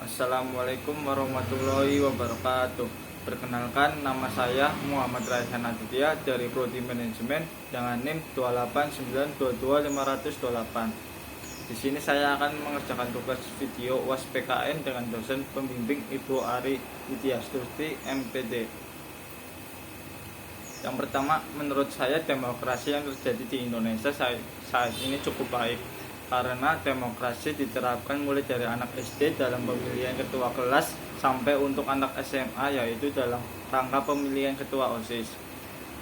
Assalamualaikum warahmatullahi wabarakatuh. Perkenalkan, nama saya Muhammad Raihan Aditya dari Prodi Manajemen dengan NIM 289222528. Di sini saya akan mengerjakan tugas video UAS PKN dengan dosen pembimbing Ibu Ari Widyastuti MPD. Yang pertama, menurut saya demokrasi yang terjadi di Indonesia saat ini cukup baik, karena demokrasi diterapkan mulai dari anak SD dalam pemilihan ketua kelas sampai untuk anak SMA, yaitu dalam rangka pemilihan ketua OSIS.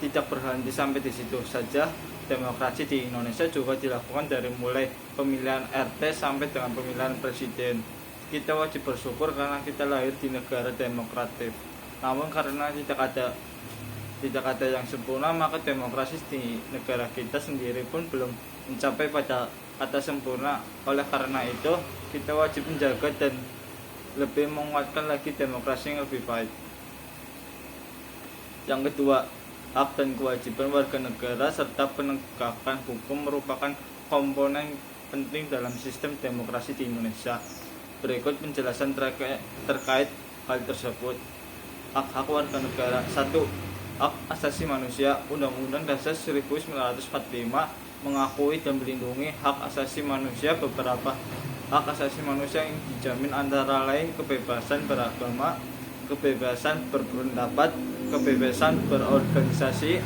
Tidak berhenti sampai di situ saja, demokrasi di Indonesia juga dilakukan dari mulai pemilihan RT sampai dengan pemilihan presiden. Kita wajib bersyukur karena kita lahir di negara demokratis. Namun karena tidak ada yang sempurna, maka demokrasi di negara kita sendiri pun belum mencapai pada kata sempurna. Oleh karena itu, kita wajib menjaga dan lebih menguatkan lagi demokrasi yang lebih baik. Yang kedua, hak dan kewajiban warga negara serta penegakan hukum merupakan komponen penting dalam sistem demokrasi di Indonesia. Berikut penjelasan terkait hal tersebut. Hak-hak warga negara. 1. Hak asasi manusia. Undang-Undang Dasar 1945 mengakui dan melindungi hak asasi manusia. Beberapa hak asasi manusia yang dijamin antara lain kebebasan beragama, kebebasan berpendapat, kebebasan berorganisasi,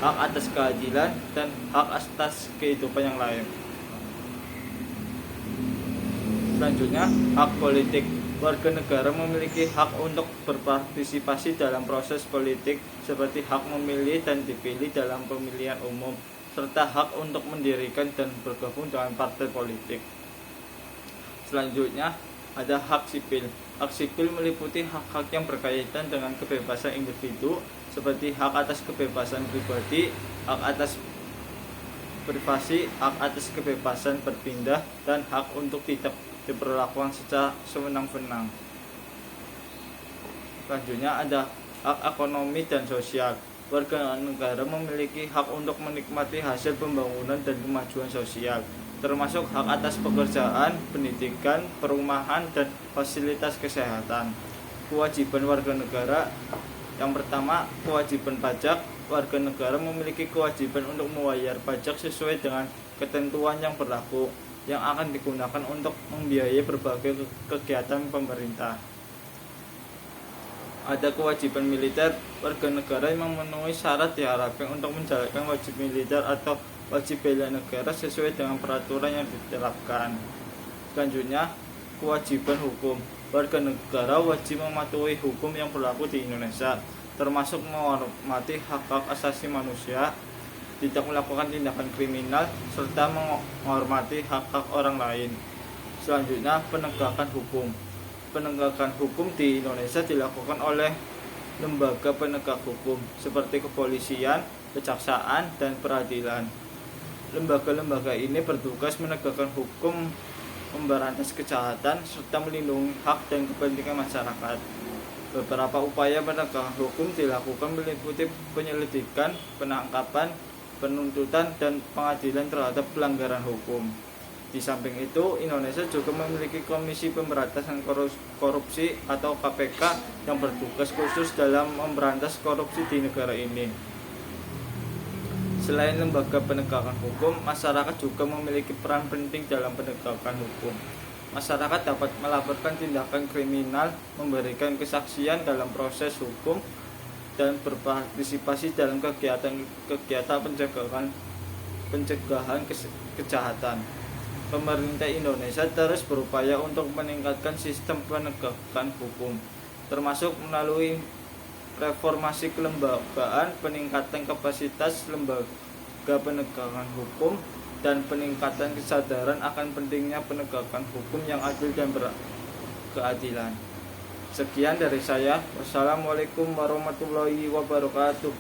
hak atas keadilan, dan hak atas kehidupan yang lain. Selanjutnya, hak politik. Warga negara memiliki hak untuk berpartisipasi dalam proses politik, seperti hak memilih dan dipilih dalam pemilihan umum, serta hak untuk mendirikan dan bergabung dengan partai politik. Selanjutnya, ada hak sipil. Hak sipil meliputi hak-hak yang berkaitan dengan kebebasan individu, seperti hak atas kebebasan pribadi, hak atas privasi, hak atas kebebasan berpindah, dan hak untuk tidak diperlakukan secara sewenang-wenang. Selanjutnya ada hak ekonomi dan sosial. Warga negara memiliki hak untuk menikmati hasil pembangunan dan kemajuan sosial, termasuk hak atas pekerjaan, pendidikan, perumahan, dan fasilitas kesehatan. Kewajiban warga negara. Yang pertama, kewajiban pajak. Warga negara memiliki kewajiban untuk membayar pajak sesuai dengan ketentuan yang berlaku, yang akan digunakan untuk membiayai berbagai kegiatan pemerintah. Ada kewajiban militer. Warga negara yang memenuhi syarat diharapkan untuk menjalankan wajib militer atau wajib bela negara sesuai dengan peraturan yang diterapkan. Selanjutnya, kewajiban hukum. Warga negara wajib mematuhi hukum yang berlaku di Indonesia, termasuk menghormati hak-hak asasi manusia, tidak melakukan tindakan kriminal, serta menghormati hak-hak orang lain. Selanjutnya, penegakan hukum. Penegakan hukum di Indonesia dilakukan oleh lembaga penegak hukum seperti kepolisian, kejaksaan, dan peradilan. Lembaga-lembaga ini bertugas menegakkan hukum, memberantas kejahatan, serta melindungi hak dan kepentingan masyarakat. Beberapa upaya penegakan hukum dilakukan meliputi penyelidikan, penangkapan, penuntutan, dan pengadilan terhadap pelanggaran hukum. Di samping itu, Indonesia juga memiliki Komisi Pemberantasan Korupsi atau KPK yang bertugas khusus dalam memberantas korupsi di negara ini. Selain lembaga penegakan hukum, masyarakat juga memiliki peran penting dalam penegakan hukum. Masyarakat dapat melaporkan tindakan kriminal, memberikan kesaksian dalam proses hukum, dan berpartisipasi dalam kegiatan pencegahan kejahatan. Pemerintah Indonesia terus berupaya untuk meningkatkan sistem penegakan hukum, termasuk melalui reformasi kelembagaan, peningkatan kapasitas lembaga penegakan hukum, dan peningkatan kesadaran akan pentingnya penegakan hukum yang adil dan berkeadilan. Sekian dari saya. Wassalamualaikum warahmatullahi wabarakatuh.